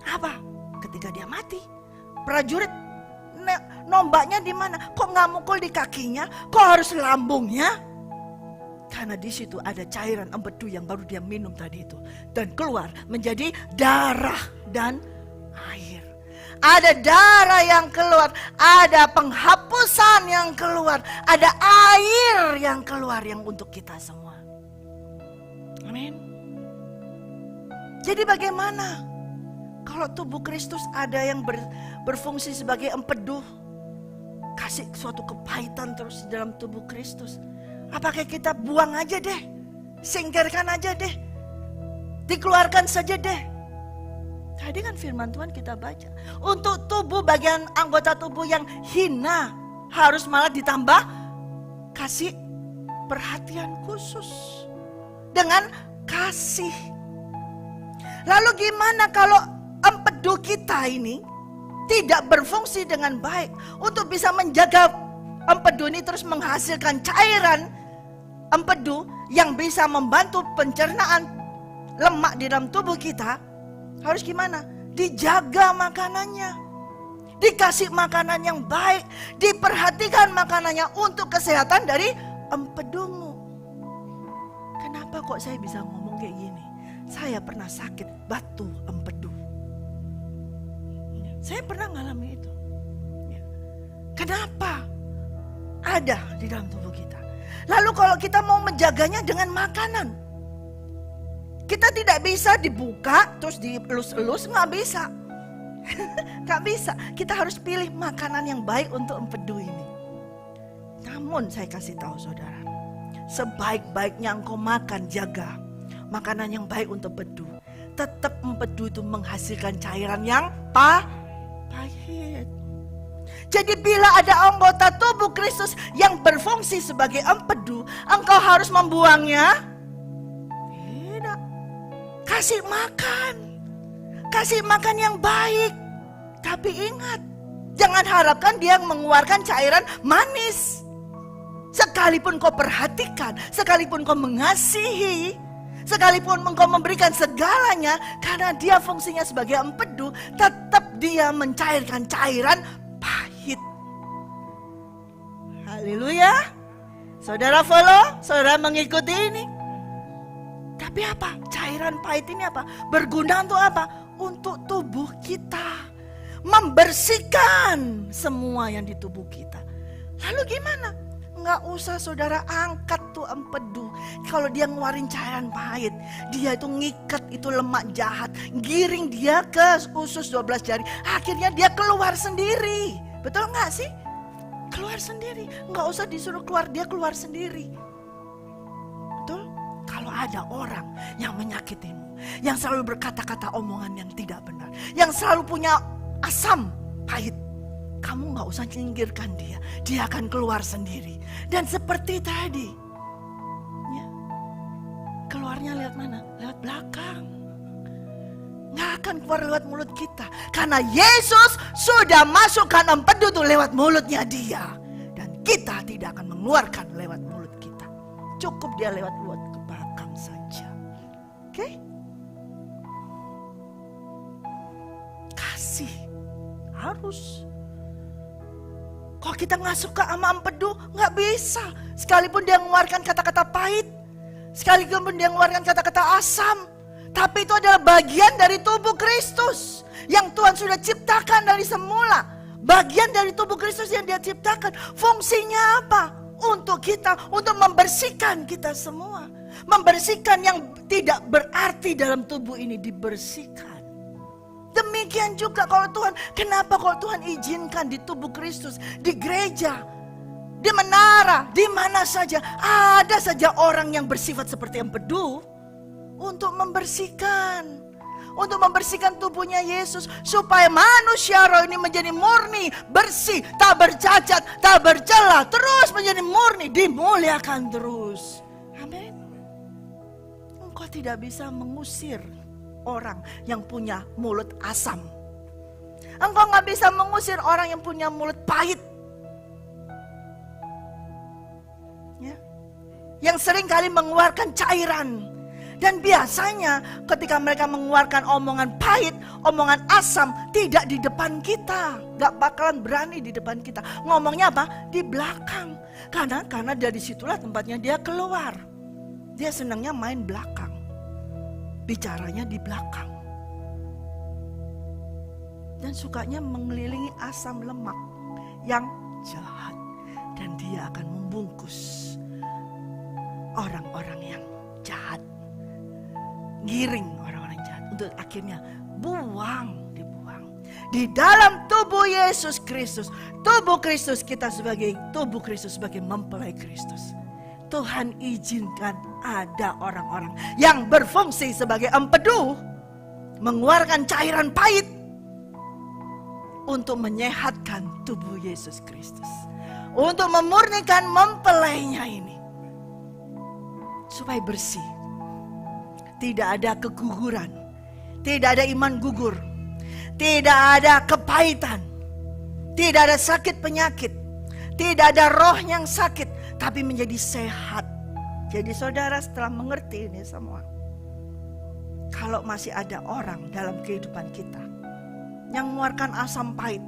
Apa? Ketika dia mati, prajurit nombaknya di mana? Kok nggak mukul di kakinya? Kok harus lambungnya? Karena di situ ada cairan empedu yang baru dia minum tadi itu, dan keluar menjadi darah dan air. Ada darah yang keluar, ada penghapusan yang keluar, ada air yang keluar yang untuk kita semua. Amin. Jadi bagaimana kalau tubuh Kristus ada yang berfungsi sebagai empedu, kasih suatu kepahitan terus di dalam tubuh Kristus? Apakah kita buang aja deh, singkirkan aja deh, dikeluarkan saja deh? Tadi kan firman Tuhan kita baca, untuk tubuh bagian anggota tubuh yang hina harus malah ditambah kasih perhatian khusus dengan kasih. Lalu gimana kalau empedu kita ini tidak berfungsi dengan baik untuk bisa menjaga empedu ini terus menghasilkan cairan empedu yang bisa membantu pencernaan lemak di dalam tubuh kita? Harus gimana? Dijaga makanannya, dikasih makanan yang baik, diperhatikan makanannya untuk kesehatan dari empedumu. Kenapa kok saya bisa ngomong kayak gini? Saya pernah sakit batu empedu. Saya pernah ngalami itu. Kenapa? Ada di dalam tubuh kita. Lalu kalau kita mau menjaganya dengan makanan, kita tidak bisa dibuka terus dielus-elus, nggak bisa. Nggak bisa. Kita harus pilih makanan yang baik untuk empedu ini. Namun saya kasih tahu saudara, sebaik-baiknya engkau makan, jaga makanan yang baik untuk empedu, tetap empedu itu menghasilkan cairan yang pahit. Jadi bila ada anggota tubuh Kristus yang berfungsi sebagai empedu, engkau harus membuangnya? Tidak. Kasih makan yang baik. Tapi ingat, jangan harapkan dia mengeluarkan cairan manis. Sekalipun kau perhatikan, sekalipun kau mengasihi, sekalipun engkau memberikan segalanya, karena dia fungsinya sebagai empedu, tetap dia mencairkan cairan pahit. Haleluya. Saudara follow, saudara mengikuti ini. Tapi apa? Cairan pahit ini apa? Berguna untuk apa? Untuk tubuh kita. Membersihkan semua yang di tubuh kita. Lalu gimana? Nggak usah saudara angkat tuh empedu. Kalau dia ngeluarin cairan pahit, dia itu ngikat itu lemak jahat, giring dia ke usus 12 jari. Akhirnya dia keluar sendiri. Betul nggak sih? Keluar sendiri. Nggak usah disuruh keluar, dia keluar sendiri. Betul? Kalau ada orang yang menyakitimu, yang selalu berkata-kata omongan yang tidak benar, yang selalu punya asam pahit, kamu gak usah nyingkirkan dia. Dia akan keluar sendiri. Dan seperti tadi, ya, keluarnya lewat mana? Lewat belakang. nggak akan keluar lewat mulut kita. Karena Yesus sudah masukkan empedu itu lewat mulutnya dia. Dan kita tidak akan mengeluarkan lewat mulut kita. Cukup dia lewat mulut ke belakang saja. Oke? Kasih. Harus. Kalau kita nggak suka sama empedu, nggak bisa. Sekalipun dia mengeluarkan kata-kata pahit. Sekalipun dia mengeluarkan kata-kata asam. Tapi itu adalah bagian dari tubuh Kristus yang Tuhan sudah ciptakan dari semula. Bagian dari tubuh Kristus yang dia ciptakan. Fungsinya apa? Untuk kita, untuk membersihkan kita semua. Membersihkan yang tidak berarti dalam tubuh ini dibersihkan. Demikian juga kalau Tuhan, kenapa kalau Tuhan izinkan di tubuh Kristus, di gereja, di menara, di mana saja, ada saja orang yang bersifat seperti empedu. Untuk membersihkan tubuhnya Yesus, supaya manusia roh ini menjadi murni, bersih, tak bercacat, tak bercela, terus menjadi murni, dimuliakan terus. Amin. Engkau tidak bisa mengusir orang yang punya mulut asam. Engkau gak bisa mengusir orang yang punya mulut pahit, ya, yang sering kali mengeluarkan cairan. Dan biasanya ketika mereka mengeluarkan omongan pahit, omongan asam, tidak di depan kita. Gak bakalan berani di depan kita. Ngomongnya apa? Di belakang. Karena dari situlah tempatnya dia keluar. Dia senangnya main belakang. Bicaranya di belakang. Dan sukanya mengelilingi asam lemak yang jahat. Dan dia akan membungkus orang-orang yang jahat. Giring orang-orang jahat untuk akhirnya dibuang di dalam tubuh Yesus Kristus. Tubuh Kristus, kita sebagai tubuh Kristus, sebagai mempelai Kristus. Tuhan izinkan ada orang-orang yang berfungsi sebagai empedu, mengeluarkan cairan pahit untuk menyehatkan tubuh Yesus Kristus, untuk memurnikan mempelainya ini supaya bersih. Tidak ada keguguran, tidak ada iman gugur, tidak ada kepahitan, tidak ada sakit penyakit, tidak ada roh yang sakit, tapi menjadi sehat. Jadi saudara, setelah mengerti ini semua, kalau masih ada orang dalam kehidupan kita yang mengeluarkan asam pahit,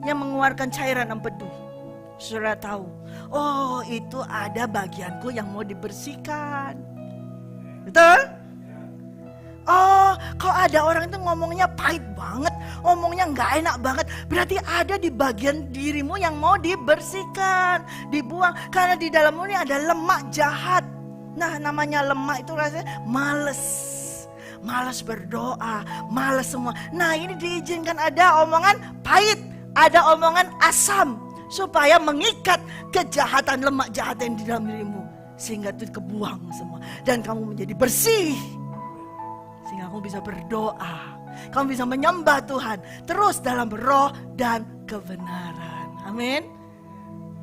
yang mengeluarkan cairan empedu, saudara tahu, oh itu ada bagianku yang mau dibersihkan. Betul? Oh, kalau ada orang itu ngomongnya pahit banget, ngomongnya gak enak banget, berarti ada di bagian dirimu yang mau dibersihkan, dibuang. Karena di dalammu ini ada lemak jahat. Nah, namanya lemak itu rasanya malas berdoa, malas semua. Nah, ini diizinkan ada omongan pahit, ada omongan asam, supaya mengikat kejahatan, lemak jahat yang di dalam dirimu. Sehingga itu kebuang semua. Dan kamu menjadi bersih. Sehingga kamu bisa berdoa. Kamu bisa menyembah Tuhan. Terus dalam roh dan kebenaran. Amin.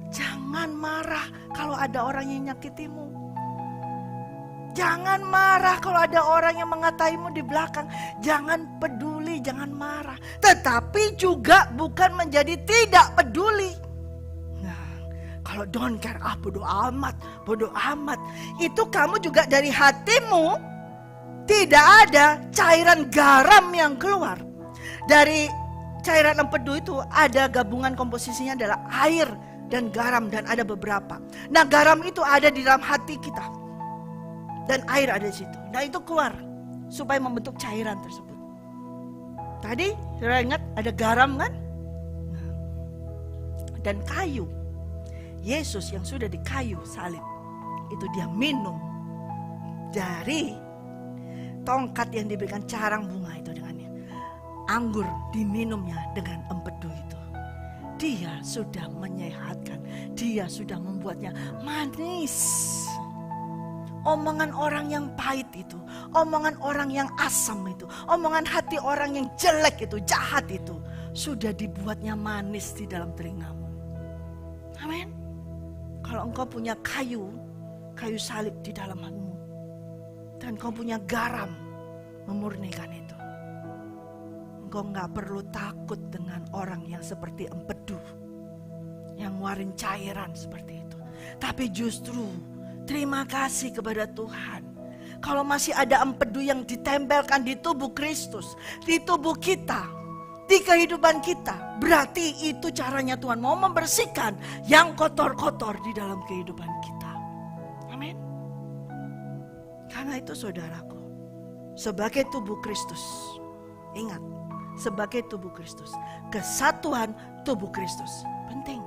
Jangan marah kalau ada orang yang nyakitimu. Jangan marah kalau ada orang yang mengataimu di belakang. Jangan peduli, jangan marah. Tetapi juga bukan menjadi tidak peduli. Kalau don't care, bodo amat. Itu kamu juga dari hatimu tidak ada cairan garam yang keluar. Dari cairan empedu itu ada gabungan komposisinya adalah air dan garam, dan ada beberapa. Nah, garam itu ada di dalam hati kita. Dan air ada di situ. Nah, itu keluar supaya membentuk cairan tersebut. Tadi saudara ingat ada garam kan? Dan kayu. Yesus yang sudah di kayu salib, itu dia minum dari tongkat yang diberikan carang bunga itu dengannya. Anggur diminumnya dengan empedu itu. Dia sudah menyehatkan, dia sudah membuatnya manis. Omongan orang yang pahit itu, omongan orang yang asam itu, omongan hati orang yang jelek itu, jahat itu, sudah dibuatnya manis di dalam telingamu. Amin. Kalau engkau punya kayu salib di dalam hatimu, dan kau punya garam memurnikan itu, engkau gak perlu takut dengan orang yang seperti empedu, yang ngeluarin cairan seperti itu. Tapi justru terima kasih kepada Tuhan. Kalau masih ada empedu yang ditempelkan di tubuh Kristus, di tubuh kita, di kehidupan kita, berarti itu caranya Tuhan mau membersihkan yang kotor-kotor di dalam kehidupan kita. Amin. Karena itu saudaraku, sebagai tubuh Kristus, ingat, sebagai tubuh Kristus, kesatuan tubuh Kristus penting.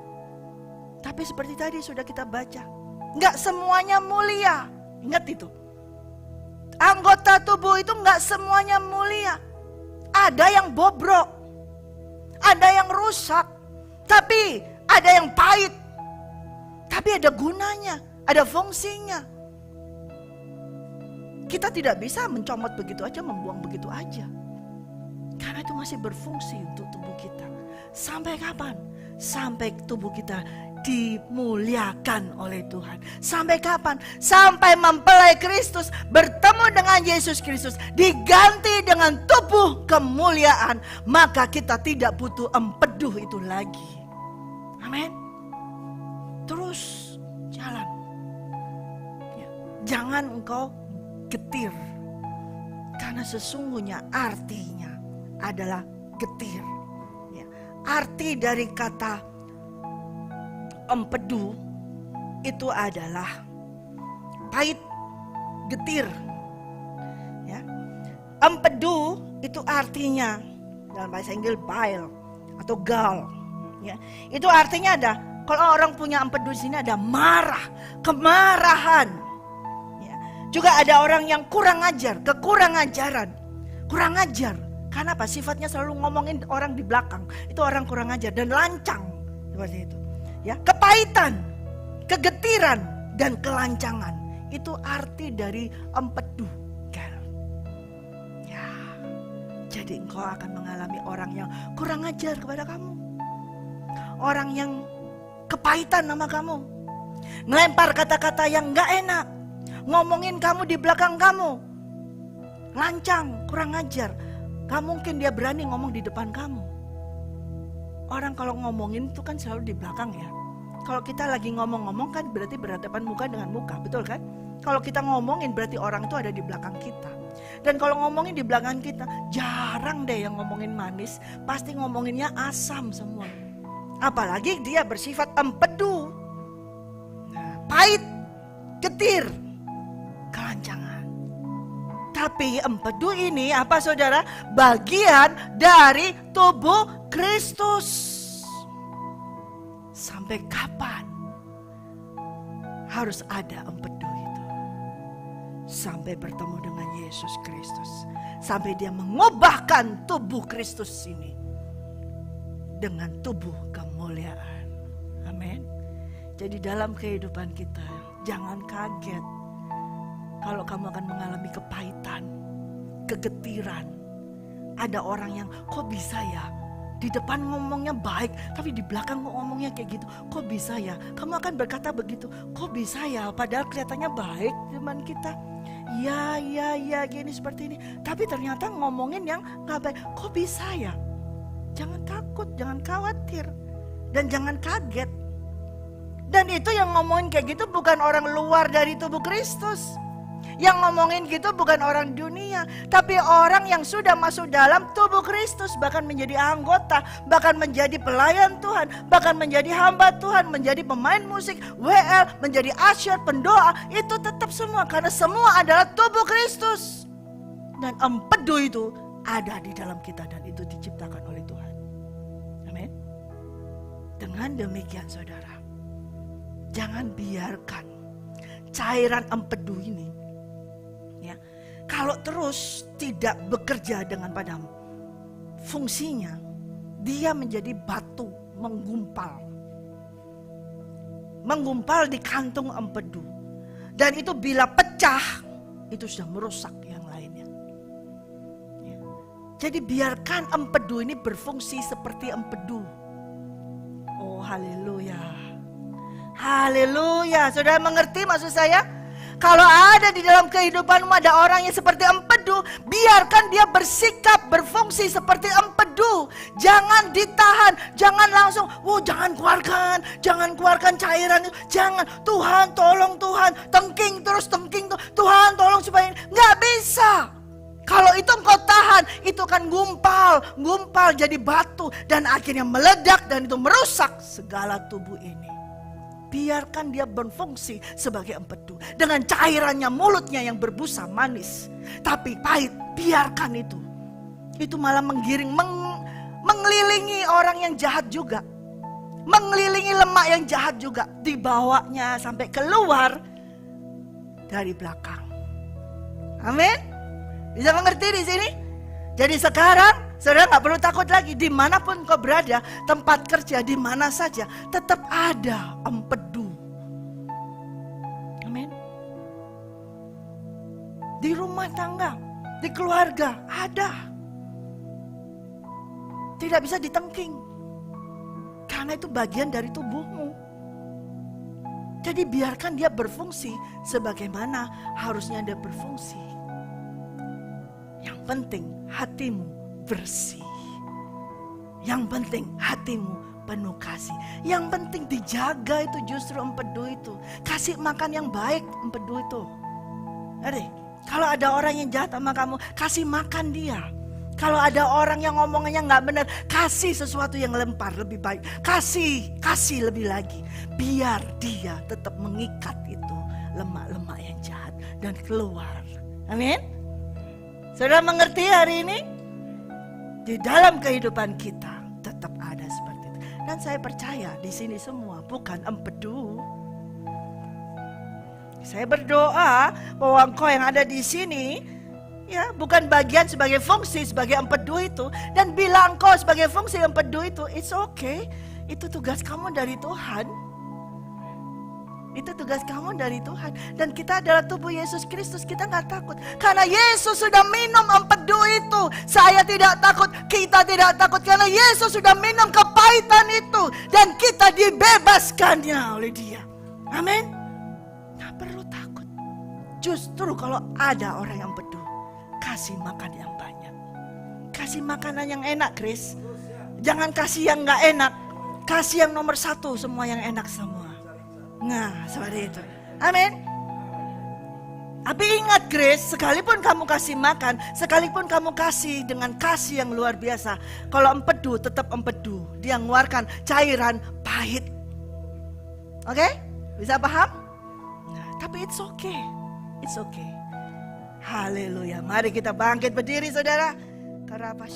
Tapi seperti tadi sudah kita baca, nggak semuanya mulia. Ingat itu. Anggota tubuh itu nggak semuanya mulia. Ada yang bobrok, ada yang rusak, tapi ada yang pahit. Tapi ada gunanya, ada fungsinya. Kita tidak bisa mencomot begitu aja, membuang begitu aja. Karena itu masih berfungsi untuk tubuh kita. Sampai kapan? Sampai tubuh kita dimuliakan oleh Tuhan. Sampai kapan? Sampai mempelai Kristus bertemu dengan Yesus Kristus, diganti dengan tubuh kemuliaan, maka kita tidak butuh empedu itu lagi. Amin. Terus jalan. Ya. Jangan engkau getir, karena sesungguhnya artinya adalah getir. Ya. Arti dari kata empedu itu adalah pahit, getir. Ya. Empedu itu artinya dalam bahasa Inggris bile atau gall. Ya. Itu artinya ada, kalau orang punya empedu di sini ada marah, kemarahan. Ya. Juga ada orang yang kurang ajar, kekurang ajaran, kurang ajar. Karena apa? Sifatnya selalu ngomongin orang di belakang. Itu orang kurang ajar dan lancang seperti itu. Ya, kepahitan, kegetiran, dan kelancangan. Itu arti dari empedu. Ya, jadi engkau akan mengalami orang yang kurang ajar kepada kamu. Orang yang kepahitan sama kamu. Ngelempar kata-kata yang gak enak. Ngomongin kamu di belakang kamu. Lancang, kurang ajar. Gak mungkin dia berani ngomong di depan kamu. Orang kalau ngomongin itu kan selalu di belakang ya. Kalau kita lagi ngomong-ngomong kan berarti berhadapan muka dengan muka, betul kan? Kalau kita ngomongin berarti orang itu ada di belakang kita. Dan kalau ngomongin di belakang kita, jarang deh yang ngomongin manis, pasti ngomonginnya asam semua. Apalagi dia bersifat empedu, pahit, getir, kelancangan. Tapi empedu ini apa saudara? Bagian dari tubuh Kristus. Sampai kapan harus ada empedu itu? Sampai bertemu dengan Yesus Kristus. Sampai dia mengubahkan tubuh Kristus ini dengan tubuh kemuliaan. Amin. Jadi dalam kehidupan kita jangan kaget kalau kamu akan mengalami kepahitan, kegetiran. Ada orang yang kok bisa ya? Di depan ngomongnya baik, tapi di belakang ngomongnya kayak gitu. Kok bisa ya? Kamu akan berkata begitu. Kok bisa ya? Padahal kelihatannya baik teman kita. Ya, gini seperti ini. Tapi ternyata ngomongin yang gak baik. Kok bisa ya? Jangan takut, jangan khawatir. Dan jangan kaget. Dan itu yang ngomongin kayak gitu bukan orang luar dari tubuh Kristus. Yang ngomongin gitu bukan orang dunia, tapi orang yang sudah masuk dalam tubuh Kristus, bahkan menjadi anggota, bahkan menjadi pelayan Tuhan, bahkan menjadi hamba Tuhan, menjadi pemain musik, WL, menjadi asyir, pendoa, itu tetap semua karena semua adalah tubuh Kristus. Dan empedu itu ada di dalam kita dan itu diciptakan oleh Tuhan. Amin. Dengan demikian saudara, jangan biarkan cairan empedu ini kalau terus tidak bekerja dengan pada fungsinya, dia menjadi batu menggumpal. Menggumpal di kantung empedu. Dan itu bila pecah, itu sudah merusak yang lainnya. Ya. Jadi biarkan empedu ini berfungsi seperti empedu. Oh haleluya. Haleluya. Saudara mengerti maksud saya? Kalau ada di dalam kehidupanmu ada orang yang seperti empedu, biarkan dia bersikap, berfungsi seperti empedu. Jangan ditahan, jangan langsung, jangan keluarkan cairan itu. Jangan, Tuhan tolong Tuhan, tengking terus, Tuhan tolong supaya ini. Nggak bisa. Kalau itu engkau tahan, itu akan gumpal jadi batu. Dan akhirnya meledak dan itu merusak segala tubuh ini. Biarkan dia berfungsi sebagai empedu. Dengan cairannya, mulutnya yang berbusa manis. Tapi pahit, biarkan itu. Itu malah menggiring, mengelilingi orang yang jahat juga. Mengelilingi lemak yang jahat juga. Dibawanya sampai keluar dari belakang. Amin. Bisa mengerti di sini? Jadi sekarang saudara nggak perlu takut lagi. Dimanapun kau berada, tempat kerja, di mana saja, tetap ada empedu. Amin. Di rumah tangga, di keluarga, ada. Tidak bisa ditengking. Karena itu bagian dari tubuhmu. Jadi biarkan dia berfungsi sebagaimana harusnya dia berfungsi. Yang penting hatimu bersih. Yang penting hatimu penuh kasih. Yang penting dijaga itu justru empedu itu. Kasih makan yang baik empedu itu. Kalau ada orang yang jahat sama kamu, kasih makan dia. Kalau ada orang yang ngomongnya nggak benar, kasih sesuatu yang lempar lebih baik. Kasih lebih lagi. Biar dia tetap mengikat itu lemak-lemak yang jahat dan keluar. Amin. Saudara mengerti hari ini? Di dalam kehidupan kita tetap ada seperti itu. Dan saya percaya di sini semua bukan empedu. Saya berdoa bahwa engkau yang ada di sini, ya, bukan bagian sebagai fungsi sebagai empedu itu. Dan bila engkau sebagai fungsi empedu itu, it's okay. Itu tugas kamu dari Tuhan. Itu tugas kamu dari Tuhan. Dan kita adalah tubuh Yesus Kristus. Kita gak takut. Karena Yesus sudah minum empedu itu. Saya tidak takut. Kita tidak takut. Karena Yesus sudah minum kepahitan itu. Dan kita dibebaskannya oleh dia. Amin. Gak perlu takut. Justru kalau ada orang yang empedu, kasih makan yang banyak. Kasih makanan yang enak, Chris. Jangan kasih yang gak enak. Kasih yang nomor 1, semua yang enak semua. Nah, seperti itu. Amin. Tapi ingat Grace, sekalipun kamu kasih makan, sekalipun kamu kasih dengan kasih yang luar biasa, kalau empedu tetap empedu. Dia mengeluarkan cairan pahit. Oke? Bisa paham? Nah, tapi it's okay. It's okay. Haleluya. Mari kita bangkit berdiri saudara. Karena apa?